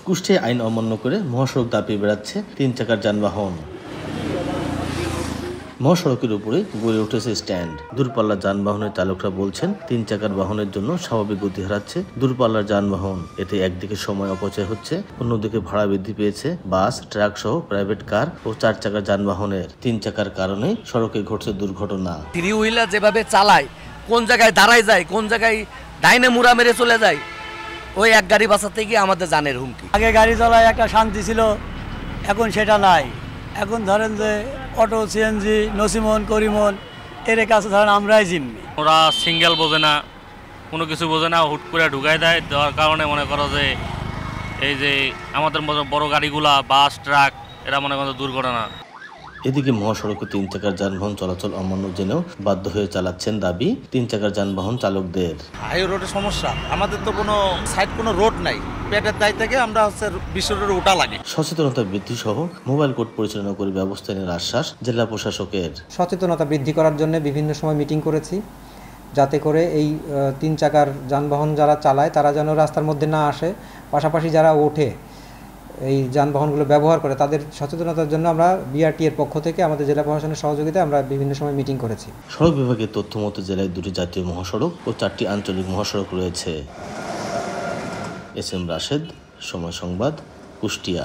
কুষ্টিয়ায় আইন অমান্য করে মহাসড়ক দাপিয়ে বেড়াচ্ছে 3 চাকার যানবাহন। মহাসড়কের উপরে গড়ে উঠেছে স্ট্যান্ড। দূরপাল্লার যানবাহনের চালকরা বলছেন 3 চাকার বাহনের জন্য স্বাভাবিক গতি হারাচ্ছে দূরপাল্লার যানবাহন। এতে একদিকে সময় অপচয় হচ্ছে, অন্যদিকে ভাড়া বৃদ্ধি পেয়েছে বাস, ট্রাক সহ প্রাইভেট কার ও 4 চাকার যানবাহনের। 3 চাকার কারণে সড়কে ঘটছে দুর্ঘটনা। থ্রি হুইলার যেভাবে চালায়, কোন জায়গায় দাঁড়ায় যায়, কোন জায়গায় ডাইনে মুড়া মেরে চলে যায়, ওই এক গাড়ি বাঁচাতে গিয়ে আমাদের জানের হুমকি। আগে গাড়ি চালায় একটা শান্তি ছিল, এখন সেটা নাই। এখন ধরেন যে অটো, সিএনজি, নসিমন, করিমন এর কাছে ধরেন আমরাই জিম্মি। ওরা সিঙ্গেল বোঝে না, কোনো কিছু বোঝে না, হুট করে ঢুকাই দেওয়ার কারণে মনে করো যে এই যে আমাদের মতো বড় গাড়িগুলা, বাস, ট্রাক, এরা মনে করো দুর্ঘটনা। এদিকে মহাসড়কে 3 চাকার যানবাহন চলাচল অমান্য জেনেও বাধ্য হয়ে চালাচ্ছেন দাবি 3 চাকার যানবাহন চালকদের। হাই রোডের সমস্যা, আমাদের তো কোনো সাইড কোনো রোড নাই, পেটের দায় থেকে আমরা বিশ্ব রোডে ওঠা লাগে। সচেতনতা বৃদ্ধি সহ মোবাইল কোর্ট পরিচালনা করে ব্যবস্থা নেওয়ার আশ্বাস জেলা প্রশাসকের। সচেতনতা বৃদ্ধি করার জন্য বিভিন্ন সময় মিটিং করেছি, যাতে করে এই 3 চাকার যানবাহন যারা চালায় তারা যেন রাস্তার মধ্যে না আসে, পাশাপাশি যারা ওঠে এই যানবাহনগুলো ব্যবহার করে তাদের সচেতনতার জন্য আমরা বিআরটি এর পক্ষ থেকে আমাদের জেলা প্রশাসনের সহযোগিতায় আমরা বিভিন্ন সময় মিটিং করেছি। সড়ক বিভাগের তথ্য মতো জেলায় 2টি জাতীয় মহাসড়ক ও 4টি আঞ্চলিক মহাসড়ক রয়েছে। এস এম রাশেদ, সময় সংবাদ, কুষ্টিয়া।